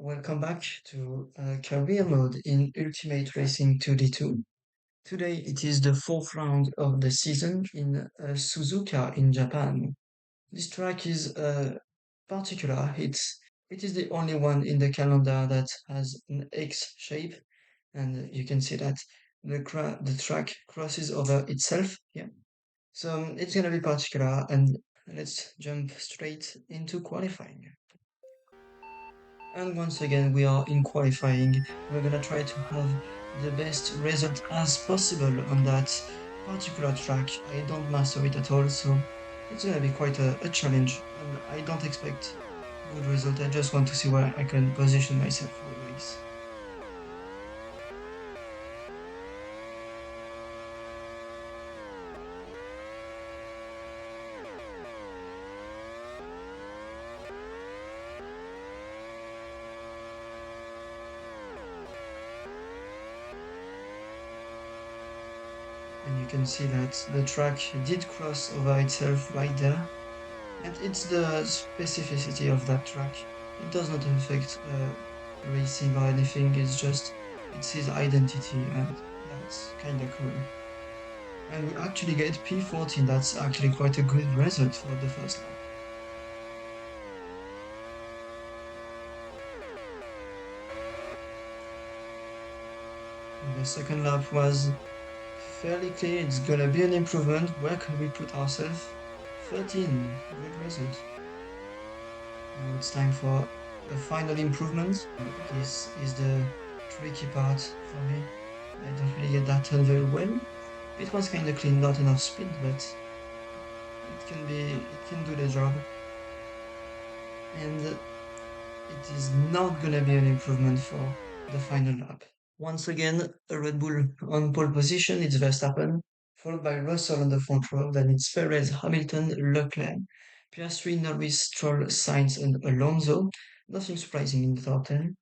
Welcome back to Career Mode in Ultimate Racing 2D2. Today it is the fourth round of the season in Suzuka in Japan. This track is particular. It is the only one in the calendar that has an X shape, and you can see that the track crosses over itself here. So it's gonna be particular, and let's jump straight into qualifying. And once again, we are in qualifying. We're gonna try to have the best result as possible on that particular track. I don't master it at all, so it's gonna be quite a challenge. And I don't expect good result. I just want to see where I can position myself for the race. And you can see that the track did cross over itself right there. And it's the specificity of that track. It does not affect racing or anything, it's his identity, and that's kinda cool. And we actually get P14, that's actually quite a good result for the first lap. And the second lap was fairly clear, it's gonna be an improvement. Where can we put ourselves? 13, good result. Now it's time for a final improvement. This is the tricky part for me. I don't really get that turn very well. It was kinda clean, not enough speed, but it can do the job. And it is not gonna be an improvement for the final lap. Once again, a Red Bull on pole position, it's Verstappen, followed by Russell on the front row, then it's Perez, Hamilton, Leclerc, Piastri, Norris, Stroll, Sainz, and Alonso. Nothing surprising in the top 10.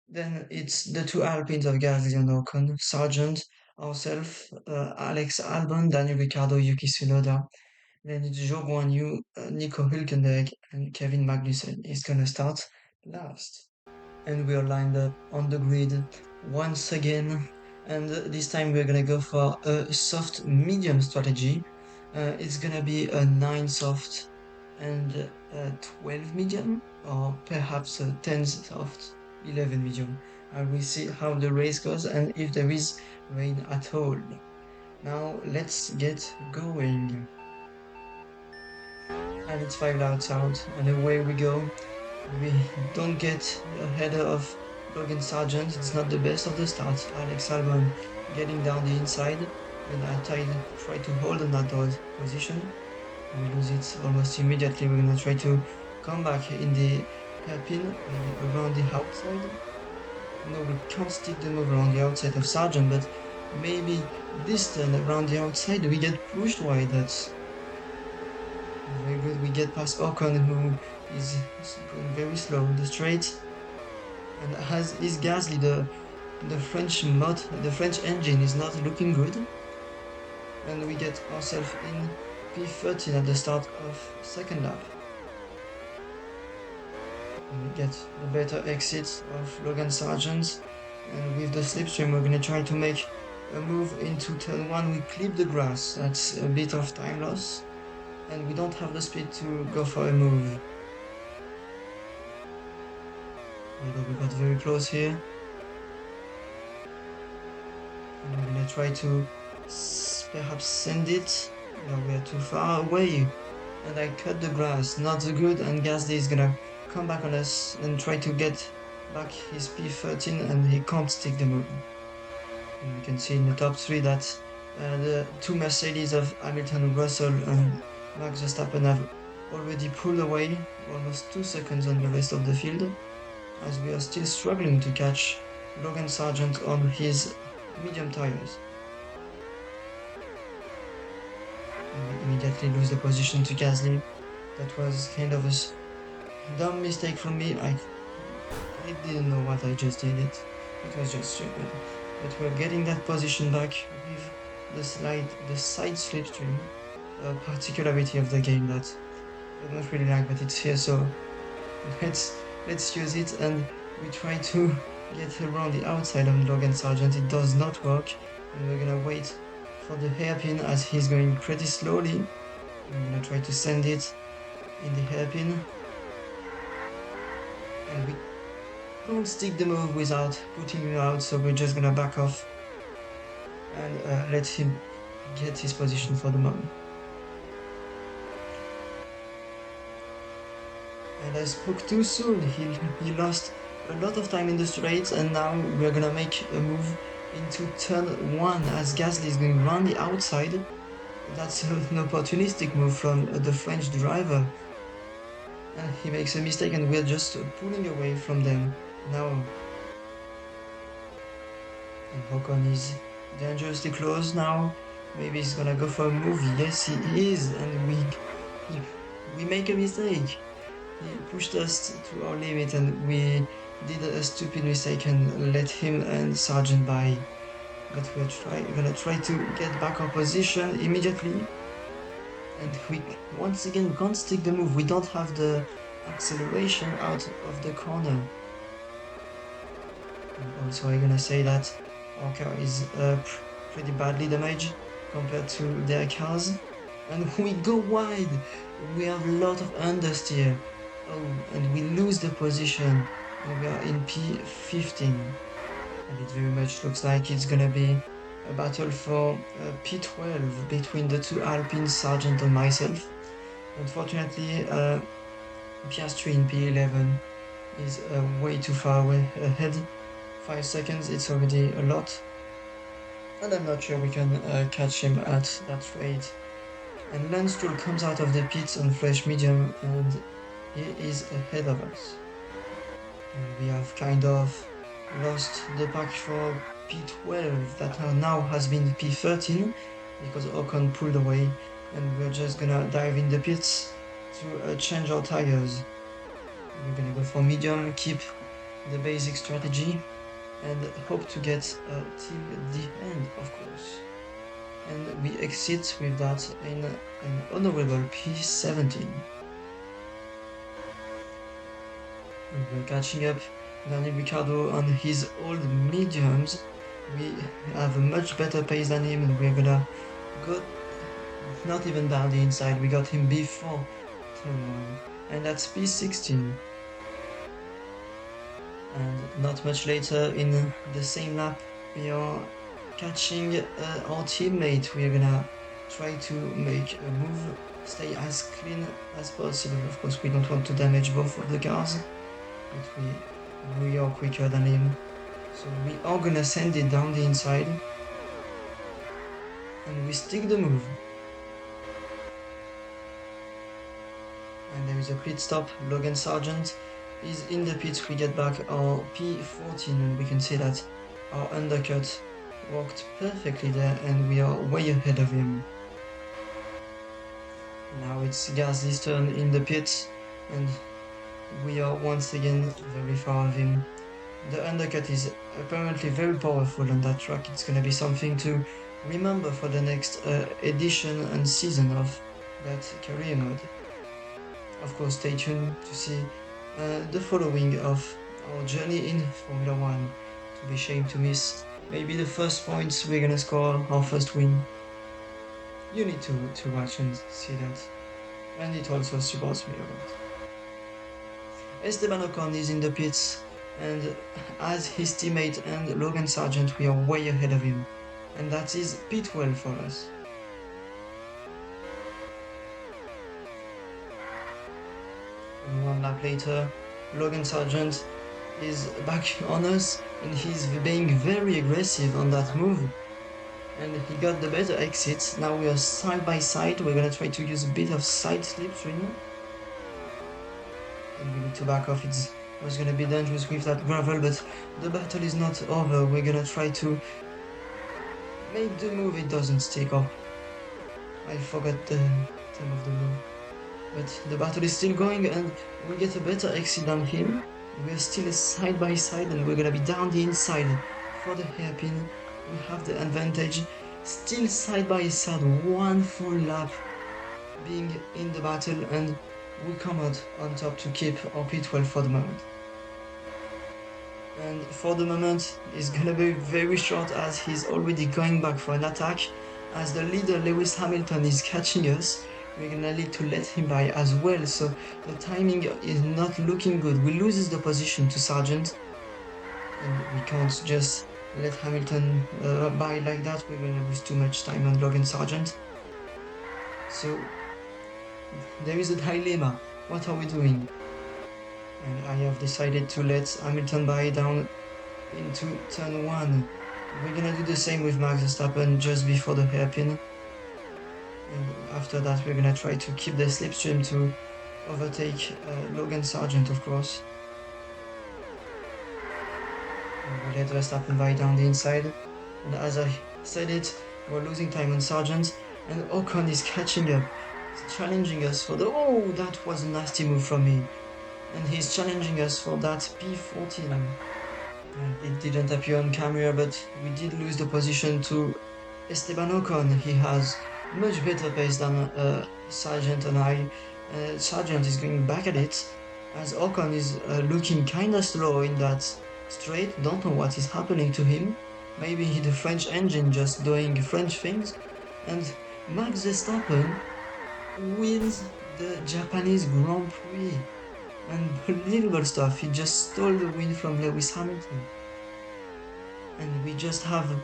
Then it's the two Alpines of Gasly and Ocon, Sargent, ourselves, Alex Albon, Daniel Ricciardo, Yuki Tsunoda. Then it's Zhou Guanyu, Nico Hülkenberg, and Kevin Magnussen is gonna start last. And we are lined up on the grid once again. And this time we're gonna go for a soft medium strategy. It's gonna be a 9 soft and a 12 medium, or perhaps a 10 soft, 11 medium. And we see how the race goes and if there is rain at all. Now let's get going. And it's 5 laps out, and away we go. We don't get ahead of Logan Sargent. It's not the best of the starts. Alex Albon getting down the inside, and I try to hold on that position. We lose it almost immediately. We're gonna try to come back in the hairpin around the outside. No, we can't stick the move around the outside of Sargent, but maybe this turn around the outside we get pushed wide. That's very good. We get past Ocon, who is going very slow in the straight. And as is Gasly, the French engine is not looking good. And we get ourselves in P13 at the start of second lap. And we get a better exit of Logan Sargent. And with the slipstream, we're gonna try to make a move into turn 1. We clip the grass. That's a bit of time loss. And we don't have the speed to go for a move. Although we got very close here. And I'm gonna try to perhaps send it. No, we are too far away. And I cut the grass, not so good, and Gasly is gonna come back on us and try to get back his P13, and he can't stick the move. And we can see in the top 3 that the two Mercedes of Hamilton, Russell, and Max Verstappen have already pulled away almost 2 seconds on the rest of the field, as we are still struggling to catch Logan Sargent on his medium tires. And we immediately lose the position to Gasly. That was kind of a dumb mistake from me. I didn't know what I just did. It was just stupid. But we're getting that position back with the side slipstream, a particularity of the game that I don't really like, but it's here, so let's use it. And We try to get around the outside of Logan Sargent. It does not work. And we're gonna wait for the hairpin as he's going pretty slowly. I'm gonna try to send it in the hairpin. And we don't stick the move without putting him out, so we're just gonna back off and let him get his position for the moment. And I spoke too soon. He lost a lot of time in the straight, and now we're gonna make a move into turn one as Gasly is going around the outside. That's an opportunistic move from the French driver. And he makes a mistake, and we're just pulling away from them. Now, and Ocon is dangerously close now. Maybe he's gonna go for a move. Yes, he is, and we make a mistake. He pushed us to our limit, and we did a stupid mistake and let him and Sargent by. But gonna try to get back our position immediately. And we once again can't stick the move. We don't have the acceleration out of the corner. And also, I'm gonna say that our car is pretty badly damaged compared to their cars. And we go wide. We have a lot of understeer. Oh, and we lose the position. And we are in P15. And it very much looks like it's gonna be a battle for P12 between the two Alpine, Sargent and myself. Unfortunately, Piastri in P11 is way too far away ahead. 5 seconds, it's already a lot. And I'm not sure we can catch him at that rate. And Lance Stroll comes out of the pits on fresh medium and he is ahead of us. And we have kind of lost the pack for P12 that now has been P13 because Ocon pulled away and we're just gonna dive in the pits to change our tires. We're gonna go for medium, keep the basic strategy and hope to get till the end, of course. And we exit with that in an honorable P17. We're catching up Daniel Ricciardo on his old mediums. We have a much better pace than him and we're gonna go not even down the inside. We got him before turn 1 and that's P16. And not much later in the same lap we are catching our teammate. We're gonna try to make a move, stay as clean as possible. Of course we don't want to damage both of the cars, but we are quicker than him. So we are gonna send it down the inside. And we stick the move. And there is a pit stop. Logan Sargent is in the pits. We get back our P14 and we can see that our undercut worked perfectly there and we are way ahead of him. Now it's Gasly's turn in the pits and we are once again very far of him. The undercut is apparently very powerful on that track. It's gonna be something to remember for the next edition and season of that career mode. Of course, stay tuned to see the following of our journey in Formula 1. To be ashamed to miss maybe the first points we're gonna score, our first win. You need to watch and see that. And it also supports me a lot. Esteban Ocon is in the pits, and as his teammate and Logan Sargent, we are way ahead of him. And that is P12 for us. And 1 lap later, Logan Sargent is back on us, and he's being very aggressive on that move. And he got the better exit. Now we are side by side. We're gonna try to use a bit of side slipstream. And we need to back off. It was gonna be dangerous with that gravel, but the battle is not over. We're gonna try to make the move. It doesn't stick up. I forgot the time of the move. But the battle is still going and we get a better exit than him. We're still side by side and we're gonna be down the inside for the hairpin. We have the advantage. Still side by side, 1 full lap being in the battle and we come out on top to keep our P12 for the moment. And for the moment, it's gonna be very short as he's already going back for an attack. As the leader Lewis Hamilton is catching us, we're gonna need to let him by as well. So the timing is not looking good. We loses the position to Sargent, and we can't just let Hamilton by like that. We're gonna lose too much time on Logan Sargent. So there is a dilemma. What are we doing? And I have decided to let Hamilton by down into turn one. We're gonna do the same with Max Verstappen just before the hairpin. And after that, we're gonna try to keep the slipstream to overtake Logan Sargent, of course. And we let Verstappen by down the inside. And as I said it, we're losing time on Sargent. And Ocon is catching up. He's challenging us for the. Oh, that was a nasty move from me. And he's challenging us for that P14. And it didn't appear on camera, but we did lose the position to Esteban Ocon. He has much better pace than Sargent and I. Sargent is going back at it, as Ocon is looking kinda slow in that straight. Don't know what is happening to him. Maybe the French engine just doing French things. And Max Verstappen wins the Japanese Grand Prix. Unbelievable stuff. He just stole the win from Lewis Hamilton. And we just have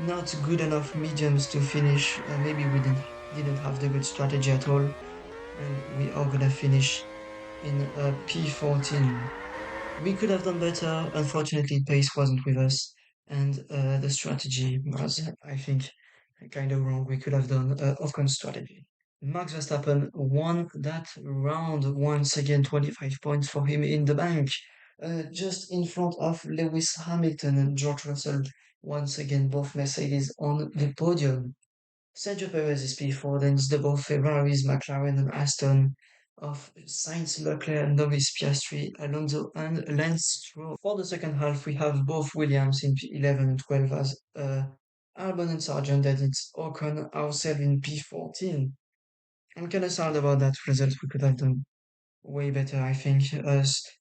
not good enough mediums to finish. Maybe we didn't have the good strategy at all, and we are gonna finish in P14. We could have done better. Unfortunately, pace wasn't with us, and the strategy was, I think, kind of wrong. We could have done Ocon strategy. Max Verstappen won that round once again, 25 points for him in the bank, just in front of Lewis Hamilton and George Russell. Once again, both Mercedes on the podium. Sergio Perez is P4, then it's the both Ferraris, McLaren, and Aston of Sainz, Leclerc, Norris, Piastri, Alonso, and Lance Stroll. For the second half, we have both Williams in P11 and 12 as Albon and Sargent, and it's Ocon ourselves in P14. I'm kind of sad about that result. We could have done way better, I think,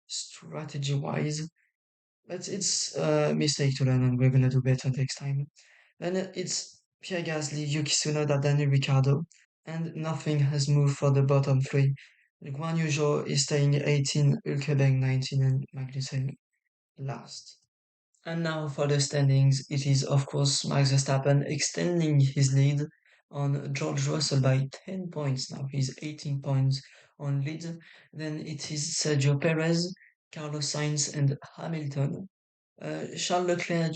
strategy wise. But it's a mistake to learn, and we're gonna do better next time. Then it's Pierre Gasly, Yuki Tsunoda, Daniel Ricciardo, and nothing has moved for the bottom three. Guan Yu Zhou is staying 18, Hülkenberg 19, and Magnussen last. And now for the standings, it is of course Max Verstappen extending his lead on George Russell by 10 points now. He's 18 points on lead. Then it is Sergio Perez, Carlos Sainz, and Hamilton. Charles Leclerc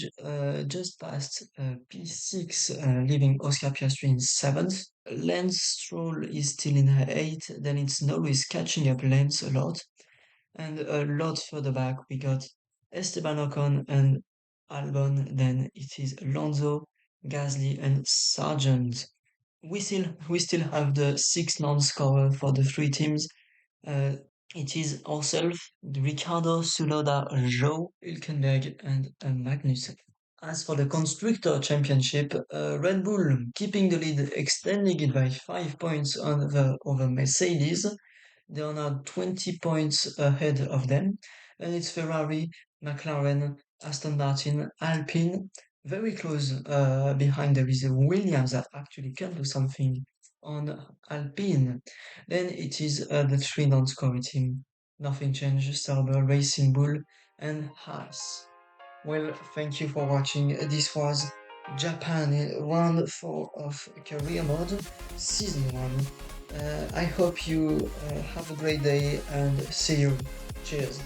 just passed P6, leaving Oscar Piastri in 7th. Lance Stroll is still in 8th. Then it's Norris catching up Lance a lot. And a lot further back, we got Esteban Ocon and Albon. Then it is Alonso, Gasly, and Sargent. We still have the 6 non-scorer for the 3 teams. Uh, it is ourselves, Ricardo, Tsunoda, Zhou, Hülkenberg, and Magnussen. As for the Constructor Championship, Red Bull keeping the lead, extending it by 5 points over Mercedes. They are now 20 points ahead of them. And it's Ferrari, McLaren, Aston Martin, Alpine. Very close behind there is a Williams that actually can do something on Alpine. Then it is the 3 non-scoring team. Nothing changed. Sauber, Racing Bull, and Haas. Well, thank you for watching. This was Japan round 4 of career mode, season 1. I hope you have a great day and see you. Cheers.